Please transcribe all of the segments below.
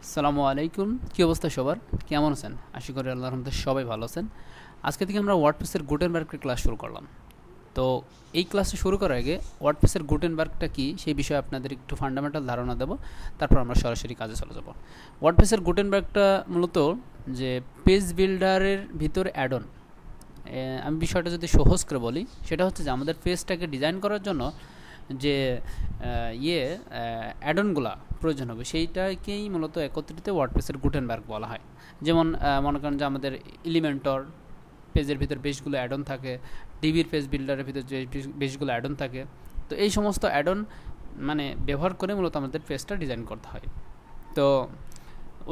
আসসালামু আলাইকুম। কী অবস্থা সবার? কেমন আছেন? আশা করি আল্লাহর রহমতে সবাই ভালো আছেন। আজকে থেকে আমরা ওয়ার্ডপ্রেসের গুটেনবার্গের ক্লাস শুরু করলাম। তো এই ক্লাসটা শুরু করার আগে ওয়ার্ডপ্রেসের গুটেনবার্গটা কী সেই বিষয়ে আপনাদের একটু ফান্ডামেন্টাল ধারণা দেব, তারপর আমরা সরাসরি কাজে চলে যাব। ওয়ার্ডপ্রেসের গুটেনবার্গটা মূলত যে পেজ বিল্ডারের ভিতর অ্যাড অন। আমি বিষয়টা যদি সহজ করে বলি, সেটা হচ্ছে যে আমাদের পেজটাকে ডিজাইন করার জন্য যে অ্যাডনগুলা প্রয়োজন হবে, সেইটাকেই মূলত একত্রিত ওয়ার্ডপ্রেসের গুটেনবার্গ বলা হয়। যেমন মনে করেন যে আমাদের এলিমেন্টর পেজের ভিতর বেশগুলো অ্যাডন থাকে, ডিবির পেজ বিল্ডারের ভিতর যে বেশগুলো অ্যাডন থাকে। তো এই সমস্ত অ্যাডন মানে ব্যবহার করে মূলত আমাদের পেজটা ডিজাইন করতে হয়। তো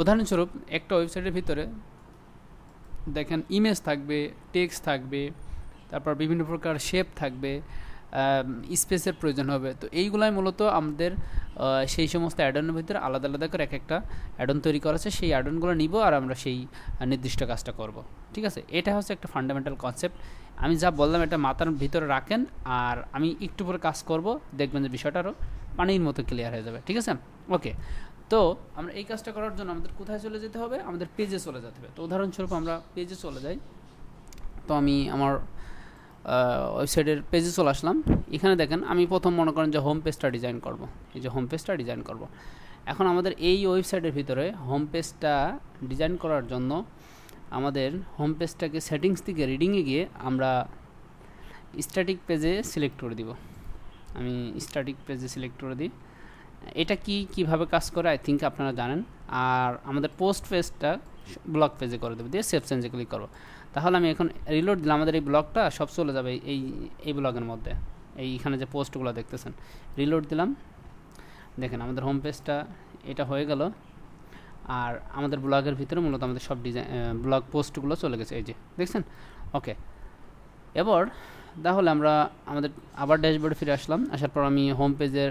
উদাহরণস্বরূপ একটা ওয়েবসাইটের ভিতরে দেখেন ইমেজ থাকবে, টেক্সট থাকবে, তারপর বিভিন্ন প্রকার শেপ থাকবে, স্পেসের প্রয়োজন হবে। তো এইগুলাই মূলত আমাদের সেই সমস্ত অ্যাডনের ভিতরে আলাদা আলাদা করে এক একটা অ্যাডন তৈরি করা আছে, সেই অ্যাডনগুলো নিব আর আমরা সেই নির্দিষ্ট কাজটা করব। ঠিক আছে, এটা হচ্ছে একটা ফান্ডামেন্টাল কনসেপ্ট। আমি যা বললাম এটা মাথার ভিতরে রাখেন, আর আমি একটু পরে কাজ করব, দেখবেন যে বিষয়টা আরও পানির মতো ক্লিয়ার হয়ে যাবে। ঠিক আছে, ওকে। তো আমরা এই কাজটা করার জন্য আমাদের কোথায় চলে যেতে হবে? আমাদের পেজে চলে যেতে হবে। তো উদাহরণস্বরূপ আমরা পেজে চলে যাই। তো আমি আমার ওয়েবসাইটের পেজে চলে আসলাম। এখানে দেখেন আমি প্রথম মনে করেন যে হোম পেজটা ডিজাইন করব। এই যে হোম পেজটা ডিজাইন করব। এখন আমাদের এই ওয়েবসাইটের ভিতরে হোম পেজটা ডিজাইন করার জন্য আমাদের হোম পেজটাকে সেটিংস থেকে রিডিংয়ে গিয়ে আমরা স্ট্যাটিক পেজে সিলেক্ট করে দিব। আমি স্ট্যাটিক পেজে সিলেক্ট করে দিই। এটা কিভাবে কাজ করে আই থিঙ্ক আপনারা জানেন। আর আমাদের পোস্ট পেজটা ব্লগ পেজে করে দেবো, দিয়ে সেভ চেঞ্জে ক্লিক করবো। তাহলে আমি এখন রিলোড দিলাম, আমাদের এই ব্লগটা সব চলে যাবে এই ব্লগের মধ্যে। এইখানে যে পোস্টগুলো দেখতেছেন, রিলোড দিলাম, দেখেন আমাদের হোম পেজটা এটা হয়ে গেল। আর আমাদের ব্লগের ভিতরে মূলত আমাদের সব ডিজাইন ব্লগ পোস্টগুলো চলে গেছে, এই যে দেখছেন। ওকে, এবার তাহলে আমরা আমাদের আবার ড্যাশবোর্ডে ফিরে আসলাম। আসার পর আমি হোম পেজের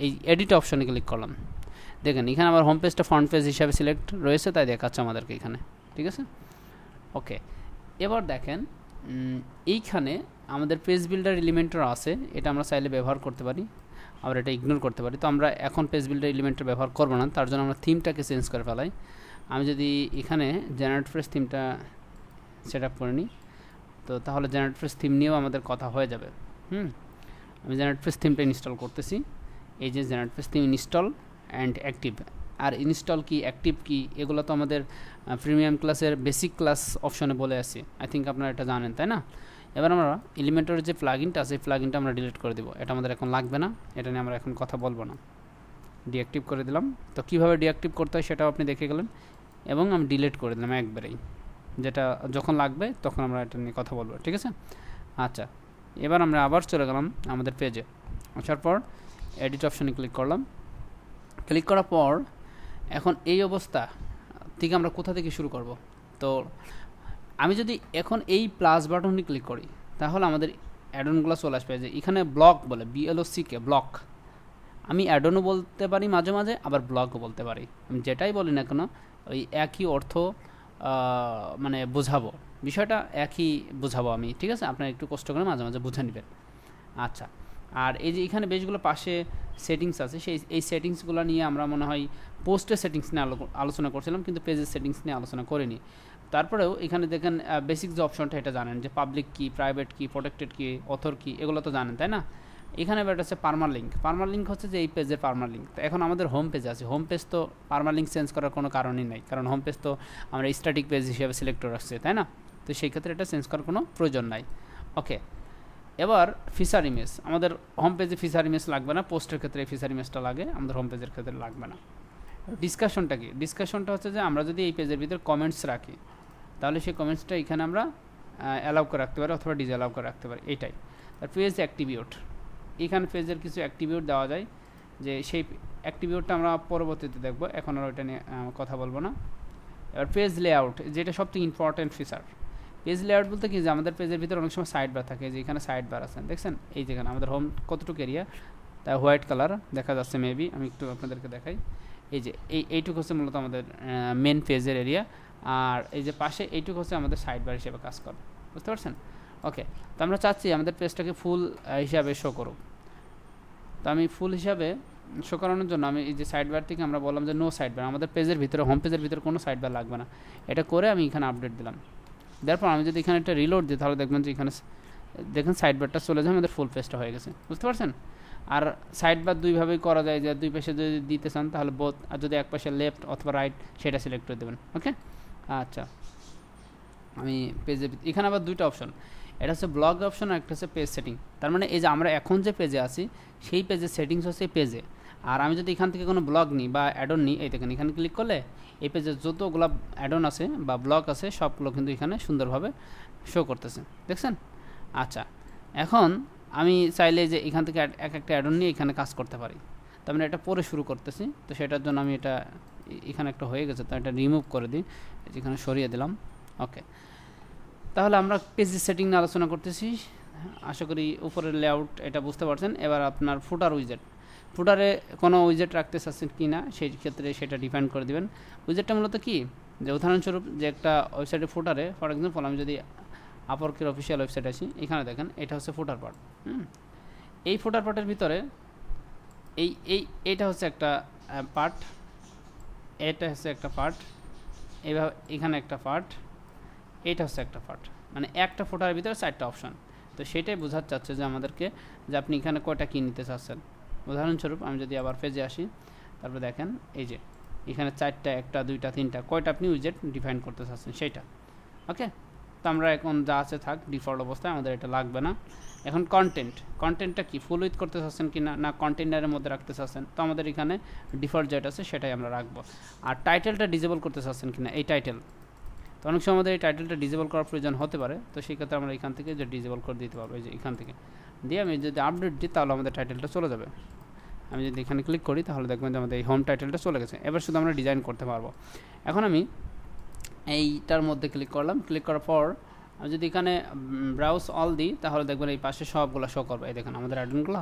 এই এডিট অপশানে ক্লিক করলাম। দেখেন এখানে আমার হোম পেজটা ফ্রন্ট পেজ হিসাবে সিলেক্ট রয়েছে, তাই দেখাচ্ছে আমাদেরকে এখানে। ঠিক আছে, ওকে। এবার দেখেন এইখানে আমাদের পেজ বিল্ডার এলিমেন্টর আছে, এটা আমরা চাইলে ব্যবহার করতে পারি, আবার এটা ইগনোর করতে পারি। তো আমরা এখন পেজ বিল্ডার এলিমেন্টর ব্যবহার করব না, তার জন্য আমরা থিমটাকে চেঞ্জ করে ফেলাই। আমি যদি এখানে জেনারেট ফ্রেশ থিমটা সেট আপ করে নিই, তো তাহলে জেনারেট ফ্রেশ থিম নিয়েও আমাদের কথা হয়ে যাবে। আমি জেনারেট ফ্রেশ থিমটা ইনস্টল করতেছি। এই যে generate fresh theme install and active. আর ইনস্টল কি, অ্যাক্টিভ কি, এগুলো তো আমাদের প্রিমিয়াম ক্লাসের বেসিক ক্লাস অপশনে বলে আছে। আই থিঙ্ক আপনারা এটা জানেন, তাই না? এবার আমরা এলিমেন্টরের যে প্লাগইনটা আছে, এই প্লাগইনটা আমরা ডিলিট করে দেবো। এটা আমাদের এখন লাগবে না, এটা নিয়ে আমরা এখন কথা বলবো না। ডিঅ্যাক্টিভ করে দিলাম। তো কীভাবে ডিঅ্যাক্টিভ করতে হয় সেটাও আপনি দেখে গেলেন, এবং আমি ডিলিট করে দিলাম একবারেই। যেটা যখন লাগবে তখন আমরা এটা নিয়ে কথা বলবো। ঠিক আছে, আচ্ছা। এবার আমরা আবার চলে গেলাম আমাদের পেজে। আসার পর এডিট অপশানে ক্লিক করলাম। ক্লিক করার পর এখন এই অবস্থা থেকে আমরা কোথা থেকে শুরু করব? তো আমি যদি এখন এই প্লাস বাটনে ক্লিক করি, তাহলে আমাদের অ্যাডনগুলো চলে আসবে। যে এখানে ব্লক বলে, BLOCK ব্লক। আমি অ্যাডনও বলতে পারি মাঝে মাঝে, আবার ব্লকও বলতে পারি। আমি যেটাই বলি না কেন, ওই একই অর্থ মানে বোঝাবো, বিষয়টা একই বোঝাবো আমি। ঠিক আছে, আপনারা একটু কষ্ট করে মাঝে মাঝে বুঝে নেবেন। আচ্ছা, আর এই যে এখানে বেশগুলো পাশে সেটিংস আছে, এই সেটিংসগুলো নিয়ে আমরা মনে হয় পোস্টের সেটিংস নিয়ে আলোচনা করছিলাম, কিন্তু পেজের সেটিংস নিয়ে আলোচনা করিনি। তারপরেও এখানে দেখেন বেসিক যে অপশনটা, এটা জানেন যে পাবলিক কি, প্রাইভেট কি, প্রোটেক্টেড কি, অথর কি, এগুলো তো জানেন, তাই না? এখানে এবার হচ্ছে পারমালিঙ্ক। পারমালিঙ্ক হচ্ছে যে এই পেজের পারমালিঙ্ক। তো এখন আমাদের হোম পেজ আছে, হোম পেজ তো পারমালিঙ্ক চেঞ্জ করার কোনো কারণই নেই, কারণ হোম পেজ তো আমরা স্ট্যাটিক পেজ হিসেবে সিলেক্ট করে রাখছি, তাই না? তো সেই ক্ষেত্রে এটা চেঞ্জ করার কোনো প্রয়োজন নাই। ওকে, এবার ফিচার ইমেজ। আমাদের হোম পেজে ফিচার ইমেজ লাগবে না, পোস্টের ক্ষেত্রে এই ফিচার ইমেজটা লাগে, আমাদের হোম পেজের ক্ষেত্রে লাগবে না। ডিসকাশনটা কি? ডিসকাশনটা হচ্ছে যে আমরা যদি এই পেজের ভিতরে কমেন্টস রাখি, তাহলে সেই কমেন্টসটা এখানে আমরা অ্যালাউ করে রাখতে পারি অথবা ডিসঅ্যালাউ করে রাখতে পারি, এইটাই। আর পেজ অ্যাক্টিভিউট, এখানে পেজের কিছু অ্যাক্টিভিউট দেওয়া যায়, যে সেই অ্যাক্টিভিউটটা আমরা পরবর্তীতে দেখব, এখন আর ওইটা নিয়ে কথা বলবো না। এবার পেজ লেআউট, যেটা সবথেকে ইম্পর্টেন্ট ফিচার। পেজ লেআউট বলতে কি, যে আমাদের পেজের ভিতরে অনেক সময় সাইড বার থাকে, যে এখানে সাইড বার আছে দেখছেন, এই যেখানে আমাদের হোম কতটুকু এরিয়া, তাই হোয়াইট কালার দেখা যাচ্ছে মেবি, আমি একটু আপনাদেরকে দেখাই। এই যে এইটুকু হচ্ছে মূলত আমাদের মেন পেজের এরিয়া, আর এই যে পাশে এইটুকু হচ্ছে আমাদের সাইড বার হিসেবে কাজ করে, বুঝতে পারছেন? ওকে, তো আমরা চাচ্ছি আমাদের পেজটাকে ফুল হিসাবে শো করুক। তো আমি ফুল হিসাবে শো করানোর জন্য আমি এই যে সাইড বার থেকে আমরা বললাম যে নো সাইড বার, আমাদের পেজের ভিতরে হোম পেজের ভিতরে কোনো সাইড বার লাগবে না, এটা করে আমি এখানে আপডেট দিলাম। তারপর আমি যদি এখানে একটা রিলোড দিই তাহলে দেখবেন যে এখানে দেখেন সাইড বারটা চলে যায়, আমাদের ফুল পেজটা হয়ে গেছে, বুঝতে পারছেন। আর সাইড বার দুইভাবেই করা যায়, যে দুই পাশে যদি দিতে চান তাহলে বোথ, আর যদি এক পাশে লেফট অথবা রাইট সেটা সিলেক্ট করে দেবেন। ওকে, আচ্ছা আমি পেজে এখানে আবার দুইটা অপশন, এটা হচ্ছে ব্লগ অপশন আর একটা হচ্ছে পেজ সেটিং। তার মানে এই যে আমরা এখন যে পেজে আছি সেই পেজের সেটিংস হচ্ছে পেজে, আর আমি যদি এখান থেকে কোনো ব্লগ নিই বা অ্যাডন নিই, এই দেখেন এখানে ক্লিক করলে এই পেজে যতগুলো অ্যাডন আছে বা ব্লগ আছে সবগুলো কিন্তু এখানে সুন্দরভাবে শো করতেছে, দেখছেন। আচ্ছা এখন আমি চাইলে যে এখান থেকে এক একটা অ্যাডন নিয়ে এখানে কাজ করতে পারি, তার মানে এটা পরে শুরু করতেছি, তো সেটার জন্য আমি এটা এখানে একটা হয়ে গেছে, তো এটা রিমুভ করে দিই, এখানে সরিয়ে দিলাম। ওকে, তাহলে আমরা পেজের সেটিং নিয়ে আলোচনা করতেছি, আশা করি উপরের লেআউট এটা বুঝতে পারছেন। এবার আপনার ফুটার উইজেট, ফুটারে কোনো উইজেট রাখতে চাচ্ছেন কি না সেই ক্ষেত্রে সেটা ডিফাইন করে দেবেন। উইজেটটা মূলত কি, যে উদাহরণস্বরূপ যে একটা ওয়েবসাইটের ফুটারে, ফর এক্সাম্পল আমি যদি আপওয়ার্কের অফিসিয়াল ওয়েবসাইট আসি, এখানে দেখেন এটা হচ্ছে ফুটার পার্ট। এই ফুটার পার্টের ভিতরে এইটা হচ্ছে একটা পার্ট, এটা হচ্ছে একটা পার্ট, এইভাবে এখানে একটা পার্ট, এইটা হচ্ছে একটা পার্ট, মানে একটা ফুটারের ভিতরে 4টা অপশন। তো সেটাই বোঝাতে চাচ্ছে যে আমাদেরকে যে আপনি এখানে কয়টা কী নিতে চাচ্ছেন। উদাহরণস্বরূপ আমি যদি আবার পেজে আসি, তারপর দেখেন এই যে এখানে 4টা, 1টা 2টা 3টা, কয়টা আপনি উইজেট ডিফাইন করতে চাচ্ছেন সেইটা। ওকে, তো আমরা এখন যা আছে থাক ডিফল্ট অবস্থায়, আমাদের এটা লাগবে না। এখন কন্টেন্টটা কি ফুল উইথ করতে চাচ্ছেন কি না, না কন্টেইনারের মধ্যে রাখতে চাচ্ছেন, তো আমাদের এখানে ডিফল্ট যেটা আছে সেটাই আমরা রাখবো। আর টাইটেলটা ডিসেবল করতে চাচ্ছেন কি না, এই টাইটেল, তো অনেক সময় আমাদের এই টাইটেলটা ডিসেবল করার প্রয়োজন হতে পারে, তো সেই ক্ষেত্রে আমরা এখান থেকে যে ডিসেবল করে দিতে পারবো, এই যে এখান থেকে দিয়ে আমি যদি আপডেট দিই তাহলে আমাদের টাইটেলটা চলে যাবে। আমি যদি এখানে ক্লিক করি তাহলে দেখবেন যে আমাদের এই হোম টাইটেলটা চলে গেছে। এবার শুধু আমরা ডিজাইন করতে পারবো। এখন আমি এইটার মধ্যে ক্লিক করলাম, ক্লিক করার পর আমি যদি এখানে ব্রাউজ অল দিই তাহলে দেখবেন এই পাশে সবগুলো শো করবে। এই দেখেন আমাদের অ্যাডনগুলো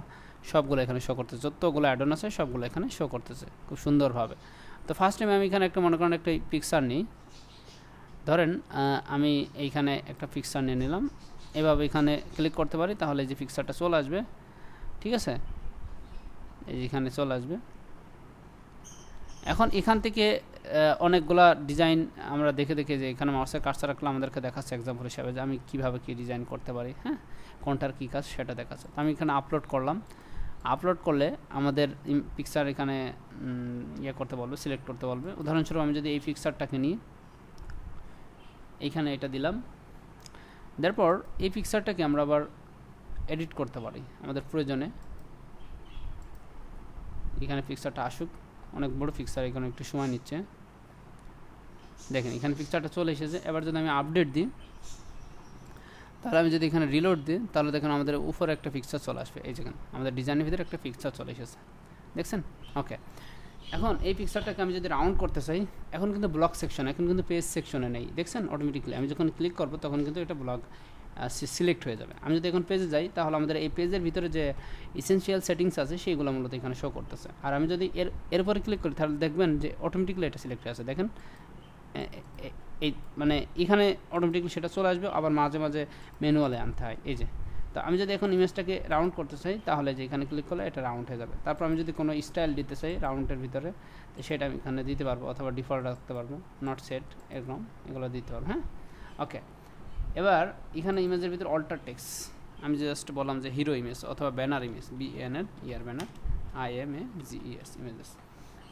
সবগুলো এখানে শো করতেছে, যতগুলো অ্যাডন আছে সবগুলো এখানে শো করতেছে খুব সুন্দরভাবে। তো ফার্স্ট টাইম আমি এখানে একটা মনে করেন একটা পিকচার নিই, ধরেন আমি এইখানে একটা পিকচার নিয়ে নিলাম, এভাবে এখানে ক্লিক করতে পারি তাহলে যে পিকচারটা চলে আসবে, ঠিক আছে, এই এখানে চলে আসবে। এখন এখান থেকে অনেকগুলা ডিজাইন আমরা দেখে দেখে যে এখানে মাউসের কার্সার রাখলে আমাদেরকে দেখাচ্ছে এক্সাম্পল হিসাবে যে আমি কীভাবে কী ডিজাইন করতে পারি, হ্যাঁ কোনটার কী কাজ সেটা দেখাচ্ছে। তো আমি এখানে আপলোড করলাম, আপলোড করলে আমাদের পিকচার এখানে ইয়ে করতে বলবে, সিলেক্ট করতে বলবে। উদাহরণস্বরূপ আমি যদি এই পিকচারটাকে নিই, এইখানে এটা দিলাম, তারপর এই পিকচারটাকে আমরা আবার এডিট করতে পারি আমাদের প্রয়োজনে। এখানে পিকচারটা আসুক, অনেক বড় পিকচার, এখানে একটু সময় নিচ্ছে, দেখেন এখানে পিকচারটা চলে এসেছে। এবার যদি আমি আপডেট দিই তাহলে আমি যদি এখানে রিলোড দিই তাহলে দেখেন আমাদের উপরে একটা পিকচার চলে আসবে, এই যেখানে আমাদের ডিজাইনের ভিতরে একটা পিকচার চলে এসেছে, দেখছেন। ওকে, এখন এই পিকচারটাকে আমি যদি রাউন্ড করতে চাই, এখন কিন্তু ব্লগ সেকশন, এখন কিন্তু পেজ সেকশনে নেই, দেখছেন অটোমেটিকলি আমি যখন ক্লিক করবো তখন কিন্তু এটা ব্লগ সিলেক্ট হয়ে যাবে। আমি যদি এখন পেজে যাই তাহলে আমাদের এই পেজের ভিতরে যে এসেনশিয়াল সেটিংস আছে সেইগুলো মূলত এখানে শো করতেছে। আর আমি যদি এরপরে ক্লিক করি তাহলে দেখবেন যে অটোমেটিকলি এটা সিলেক্ট হয়ে আছে, দেখেন এই মানে এখানে অটোমেটিকলি সেটা চলে আসবে, আবার মাঝে মাঝে ম্যানুয়ালে আনতে হয়, এই যে। তো আমি যদি এখন ইমেজটাকে রাউন্ড করতে চাই তাহলে যে এখানে ক্লিক করলে এটা রাউন্ড হয়ে যাবে। তারপর আমি যদি কোনো স্টাইল দিতে চাই রাউন্ডের ভিতরে, তো সেটা আমি এখানে দিতে পারবো, অথবা ডিফল্ট রাখতে পারবো, নট সেট, এরকম এগুলো দিতে পারবো, হ্যাঁ। ওকে, এবার এখানে ইমেজের ভিতরে অল্টার টেক্সট আমি জাস্ট বললাম যে হিরো ইমেজ অথবা banner image, BNR banner IMAGES images.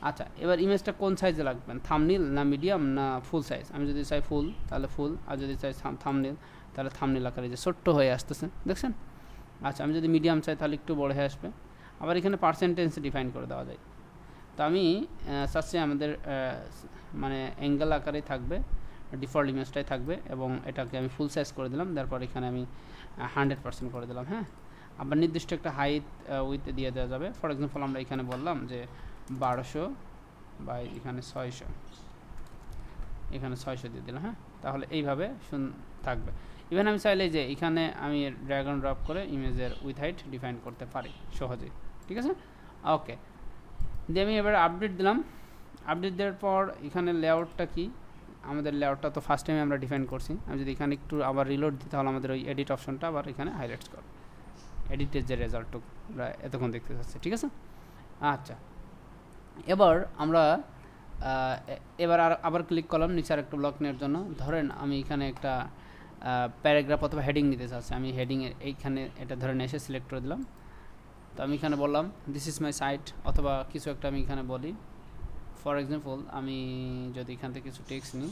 আচ্ছা, এবার ইমেজটা কোন সাইজে লাগবেন, থাম্বনেল না মিডিয়াম না ফুল সাইজ। আমি যদি চাই ফুল তাহলে ফুল, আর যদি চাই থাম্বনেল তাহলে থাম্বনেল আকারে যে ছোট্ট হয়ে আসতেছে, দেখছেন। আচ্ছা, আমি যদি মিডিয়াম চাই তাহলে একটু বড় হয়ে আসবে। আবার এখানে পার্সেন্টেজ ডিফাইন করে দেওয়া যায়। তো আমি চাচ্ছি আমাদের মানে অ্যাঙ্গেল আকারেই থাকবে, ডিফল্ট ইমেজটাই থাকবে, এবং এটাকে আমি ফুল সাইজ করে দিলাম। তারপর এখানে আমি 100% করে দিলাম, হ্যাঁ। আবার নির্দিষ্ট একটা হাইট উইথ দিয়ে দেওয়া যাবে। ফর এক্সাম্পল আমরা এখানে বললাম যে 1200 বা এখানে 600, এখানে 600 দিয়ে দিলাম, হ্যাঁ। তাহলে এইভাবে থাকবে। ইভেন আমি চাইলে যে এখানে আমি ড্র্যাগ অ্যান্ড ড্রপ করে ইমেজের উইথ হাইট ডিফাইন করতে পারি সহজেই, ঠিক আছে। ওকে, দিয়ে আমি এবার আপডেট দিলাম। আপডেট দেওয়ার পর এখানে লেআউটটা কি, আমাদের লেআউটটা তো ফার্স্ট টাইমে আমরা ডিফাইন করছি। আমি যদি এখানে একটু আবার রিলোড দিই তাহলে আমাদের ওই এডিট অপশনটা আবার এখানে হাইলাইটস করবে, এডিটের যে রেজাল্টটুকু এতক্ষণ দেখতে চাচ্ছে, ঠিক আছে। আচ্ছা, এবার আমরা এবার আবার ক্লিক করলাম নিচে একটা ব্লক নেওয়ার জন্য। ধরেন আমি এখানে একটা প্যারাগ্রাফ অথবা হেডিং নিতে চাচ্ছি, আমি হেডিংয়ের এইখানে এটা ধরেন এসে সিলেক্ট করে দিলাম। তো আমি এখানে বললাম দিস ইজ মাই সাইট, অথবা কিছু একটা আমি এখানে বলি। ফর এক্সাম্পল আমি যদি এখান থেকে কিছু টেক্সট নিই,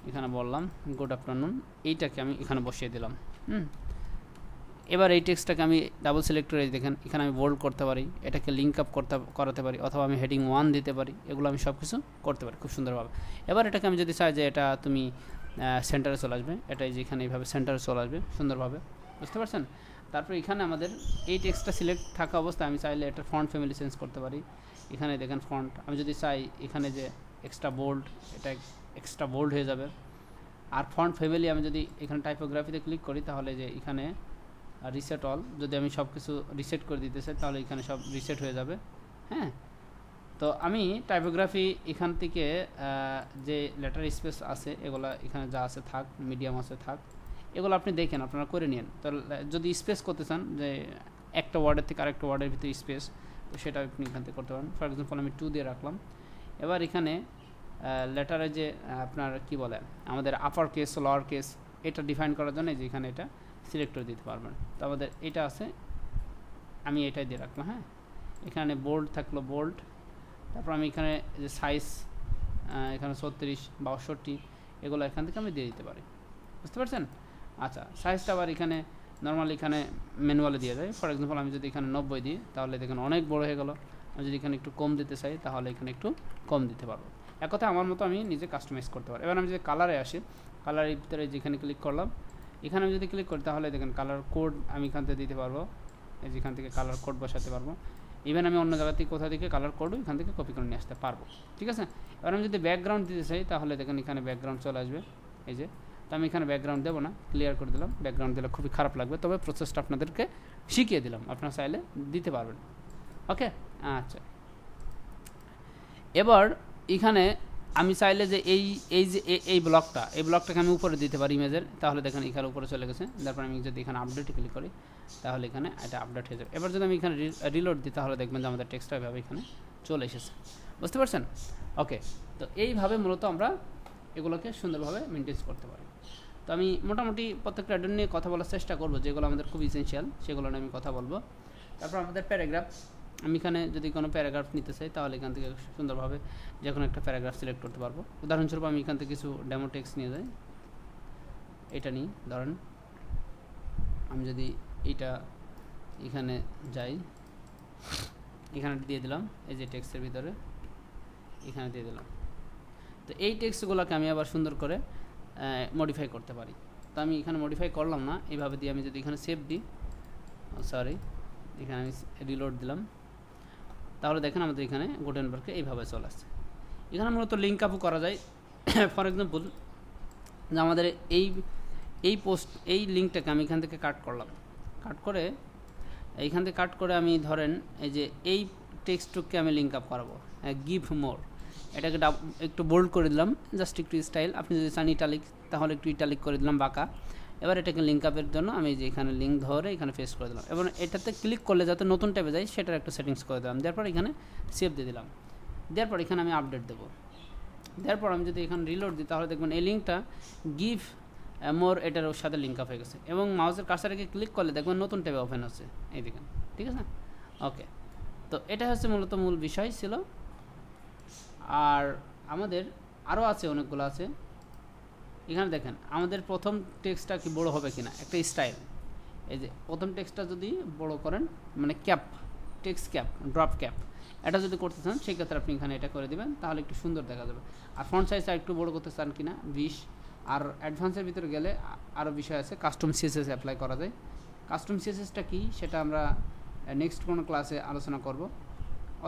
এখানে বললাম গুড আফটারনুন, এইটাকে আমি এখানে বসিয়ে দিলাম। এবার এই টেক্সটটাকে আমি ডাবল সিলেক্ট করে দেখেন এখানে আমি বোল্ড করতে পারি, এটাকে লিঙ্ক আপ করাতে পারি, অথবা আমি হেডিং 1 দিতে পারি, এগুলো আমি সব কিছু করতে পারি খুব সুন্দরভাবে। এবার এটাকে আমি যদি চাই যে এটা তুমি সেন্টারে চলে আসবে, এটাই যে এখানে এইভাবে সেন্টারে চলে আসবে সুন্দরভাবে, বুঝতে পারছেন? তারপর এখানে আমাদের এই টেক্সটটা সিলেক্ট থাকা অবস্থায় আমি চাইলে এটা ফন্ট ফ্যামিলি চেঞ্জ করতে পারি। এখানে দেখেন ফন্ট, আমি যদি চাই এখানে যে এক্সট্রা বোল্ড, এটা এক্সট্রা বোল্ড হয়ে যাবে। আর ফন্ট ফ্যামিলি আমি যদি এখানে টাইপোগ্রাফিতে ক্লিক করি, তাহলে যে এখানে রিসেট অল, যদি আমি সব কিছু রিসেট করে দিতে চাই তাহলে এখানে সব রিসেট হয়ে যাবে। হ্যাঁ, তো আমি টাইপোগ্রাফি এখান থেকে যে লেটার স্পেস আছে এগুলো এখানে যা আছে থাক, মিডিয়াম আছে থাক, এগুলো আপনি দেখেন, আপনারা করে নিন। তো যদি স্পেস করতে চান যে একটা ওয়ার্ডের থেকে আরেকটা ওয়ার্ডের ভিতরে স্পেস, তো সেটা আপনি এখান থেকে করতে পারেন। ফর এক্সাম্পল আমি 2 দিয়ে রাখলাম। এবার এখানে লেটারে যে আপনার কি বলে আমাদের আপার কেস লোয়ার কেস, এটা ডিফাইন করার জন্য যে এখানে এটা সিলেক্ট করে দিতে পারবেন। তো আমাদের এটা আছে, আমি এটাই দিয়ে রাখলাম। হ্যাঁ, এখানে বোল্ড থাকলো বোল্ড, তারপর আমি এখানে যে সাইজ এখানে 36 বা 68 এগুলো এখান থেকে আমি দিয়ে দিতে পারি, বুঝতে পারছেন? আচ্ছা, সাইজটা আবার এখানে নর্মালি এখানে ম্যানুয়ালে দিয়ে যায়। ফর এক্সাম্পল আমি যদি এখানে 90 দিই তাহলে দেখেন অনেক বড় হয়ে গেল। আমি যদি এখানে একটু কম দিতে চাই তাহলে এখানে একটু কম দিতে পারবো। এক কথা আমার মতো আমি নিজে কাস্টমাইজ করতে পারি। এবার আমি যদি কালারে আসি, কালারের ভিতরে যেখানে ক্লিক করলাম, এখানে আমি যদি ক্লিক করি তাহলে দেখেন কালার কোড আমি এখান থেকে দিতে পারবো, এই যেখান থেকে কালার কোড বসাতে পারবো। ইভেন আমি অন্য জায়গা থেকে কোথা থেকে কালার কোডও এখান থেকে কপি করে নিয়ে আসতে পারবো, ঠিক আছে? এবার আমি যদি ব্যাকগ্রাউন্ড দিতে চাই তাহলে দেখেন এখানে ব্যাকগ্রাউন্ড চলে আসবে, এই যে। তো আমি এখানে ব্যাকগ্রাউন্ড দেবো না, ক্লিয়ার করে দিলাম। ব্যাকগ্রাউন্ড দিলে খুবই খারাপ লাগবে, তবে প্রসেসটা আপনাদেরকে শিখিয়ে দিলাম, আপনারা চাইলে দিতে পারবেন। ওকে, আচ্ছা। এবার এখানে আমি চাইলে যে এই ব্লকটাকে আমি উপরে দিতে পারি ইমেজের, তাহলে দেখেন এখানে উপরে চলে গেছে। তারপর আমি যদি এখানে আপডেটে ক্লিক করি তাহলে এখানে এটা আপডেট হয়ে যাবে। এবার যদি আমি এখানে রিলোড দিই তাহলে দেখবেন যে আমাদের টেক্সটটা এভাবে এখানে চলে এসেছে, বুঝতে পারছেন? ওকে, তো এইভাবে মূলত আমরা এগুলোকে সুন্দরভাবে মেনটেন করতে পারি। তো আমি মোটামুটি প্রত্যেকটা অ্যাডন নিয়ে কথা বলার চেষ্টা করবো, যেগুলো আমাদের খুব ইসেনশিয়াল সেগুলো নিয়ে আমি কথা বলবো। তারপর আমাদের প্যারাগ্রাফ, আমি এখানে যদি কোনো প্যারাগ্রাফ নিতে চাই তাহলে এখান থেকে সুন্দরভাবে যে কোনো একটা প্যারাগ্রাফ সিলেক্ট করতে পারবো। উদাহরণস্বরূপ আমি এখান থেকে কিছু ডেমো টেক্সট নিয়ে যাই, এটা নিই। ধরেন আমি যদি এইটা এখানে যাই, এখানে দিয়ে দিলাম, এই যে টেক্সটের ভিতরে এখানে দিয়ে দিলাম। তো এই টেক্সটগুলোকে আমি আবার সুন্দর করে মডিফাই করতে পারি। তো আমি এখানে মডিফাই করলাম না, এইভাবে দিয়ে আমি যদি এখানে সেভ দিই, সরি এখানে আমি রিলোড দিলাম, তাহলে দেখেন আমাদের এখানে গুটেনবার্গে এইভাবে চলে আসছে। এখানে মূলত লিঙ্ক আপও করা যায়। ফর এক্সাম্পল যে আমাদের এই লিঙ্কটাকে আমি এখান থেকে কাট করলাম, কাট করে এইখান থেকে কাট করে আমি ধরেন এই যে এই টেক্সটকে আমি লিঙ্ক আপ করাবো, গিভ মোর, এটাকে একটু বোল্ড করে দিলাম, জাস্ট একটু স্টাইল। আপনি যদি চান ইটালিক তাহলে একটু ইটালিক করে দিলাম বাঁকা। এবার এটাকে লিঙ্ক আপের জন্য আমি যে এখানে লিঙ্ক ধরে এখানে পেস্ট করে দিলাম, এবং এটাতে ক্লিক করলে যাতে নতুন ট্যাবে যায় সেটার একটা সেটিংস করে দিলাম। দেওয়ার পর এখানে সেভ দিয়ে দিলাম, দেওয়ার পর এখানে আমি আপডেট দেবো। দেওয়ার পর আমি যদি এখানে রিলোড দিই তাহলে দেখবেন এই লিঙ্কটা গিভ মোর এটার সাথে লিঙ্ক আপ হয়ে গেছে, এবং মাউসের কার্সারকে ক্লিক করলে দেখবেন নতুন ট্যাবে ওপেন হচ্ছে এই দেখেন, ঠিক আছে? ওকে, তো এটা হচ্ছে মূলত মূল বিষয় ছিল। আর আমাদের আরও আছে, অনেকগুলো আছে। এখানে দেখেন আমাদের প্রথম টেক্সটটা কি বড় হবে কিনা, একটা স্টাইল। এই যে প্রথম টেক্সটটা যদি বড় করেন, মানে cap, text cap, drop cap, এটা যদি করতে চান সেক্ষেত্রে আপনি এখানে এটা করে দেবেন, তাহলে একটু সুন্দর দেখা যাবে। আর ফন্ট সাইজটা একটু বড় করতে চান কিনা 20। আর অ্যাডভান্সের ভিতরে গেলে আরও বিষয় আছে, কাস্টম সিএসএস অ্যাপ্লাই করা যায়। কাস্টম সিএসএসটা কি সেটা আমরা নেক্সট কোনো ক্লাসে আলোচনা করব,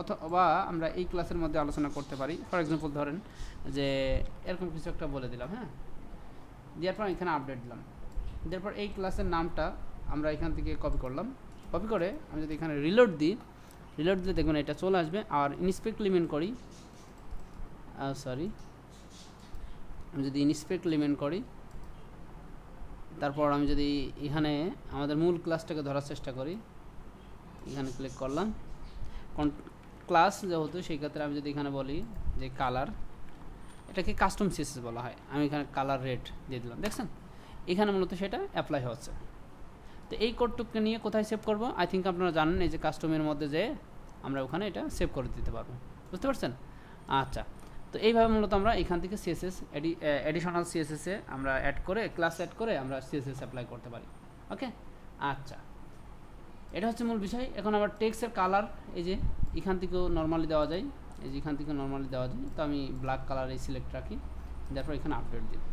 অথবা আমরা এই ক্লাসের মধ্যে আলোচনা করতে পারি। ফর এক্সাম্পল ধরেন যে এরকম কিছু একটা বলে দিলাম, হ্যাঁ, দেওয়ার পর এখানে আপডেট দিলাম। দেওয়ার পর এই ক্লাসের নামটা আমরা এখান থেকে কপি করলাম, কপি করে আমি যদি এখানে রিলোড দিই, রিলোড দিলে দেখবেন এটা চলে আসবে। আর ইনস্পেক্ট লিমেন্ট করি, আমি যদি ইনস্পেক্ট লিমেন্ট করি, তারপর আমি যদি এখানে আমাদের মূল ক্লাসটাকে ধরার চেষ্টা করি, এখানে ক্লিক করলাম। ক্লাস যেহেতু সেই ক্ষেত্রে আমি যদি এখানে বলি যে কালার, এটাকে কাস্টম সিএসএস বলা হয়, আমি এখানে কালার রেড দিয়ে দিলাম, দেখছেন এখানে মূলত সেটা অ্যাপ্লাই হচ্ছে। তো এই কোডটুককে নিয়ে কোথায় সেভ করব, আই থিঙ্ক আপনারা জানেন এই যে কাস্টমের মধ্যে যে আমরা ওখানে এটা সেভ করে দিতে পারবো, বুঝতে পারছেন? আচ্ছা, তো এইভাবে মূলত আমরা এখান থেকে সিএসএস এডিশনাল সিএসএসে আমরা অ্যাড করে, ক্লাস অ্যাড করে আমরা সিএসএস অ্যাপ্লাই করতে পারি। ওকে, আচ্ছা, এটা হচ্ছে মূল বিষয়। এখন আবার টেক্সটের কালার এই যে এখান থেকেও নর্মালি দেওয়া যায়, এই যে এখান থেকে নর্মালি দেওয়া যায়। তো আমি ব্ল্যাক কালার এই সিলেক্ট রাখি, তারপর এখানে আপডেট দিই।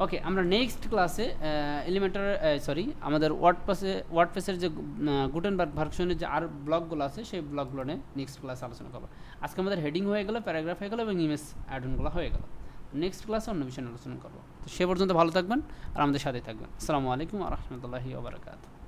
ওকে, আমরা নেক্সট ক্লাসে এলিমেন্টার আমাদের ওয়ার্ডপ্রেসের যে গুটেনবার্গ ভার্সনের যে আর ব্লকগুলো আছে সেই ব্লকগুলো নিয়ে নেক্সট ক্লাসে আলোচনা করবো। আজকে আমাদের হেডিং হয়ে গেলো, প্যারাগ্রাফ হয়ে গেলো এবং ইমেজ অ্যাডনগুলো হয়ে গেলো। নেক্সট ক্লাসে অন্য বিষয়ে আলোচনা করবো। তো সে পর্যন্ত ভালো থাকবেন আর আমাদের সাথে থাকবেন। আসসালামু আলাইকুম ওয়া রাহমাতুল্লাহি ওয়া বারাকাতুহু।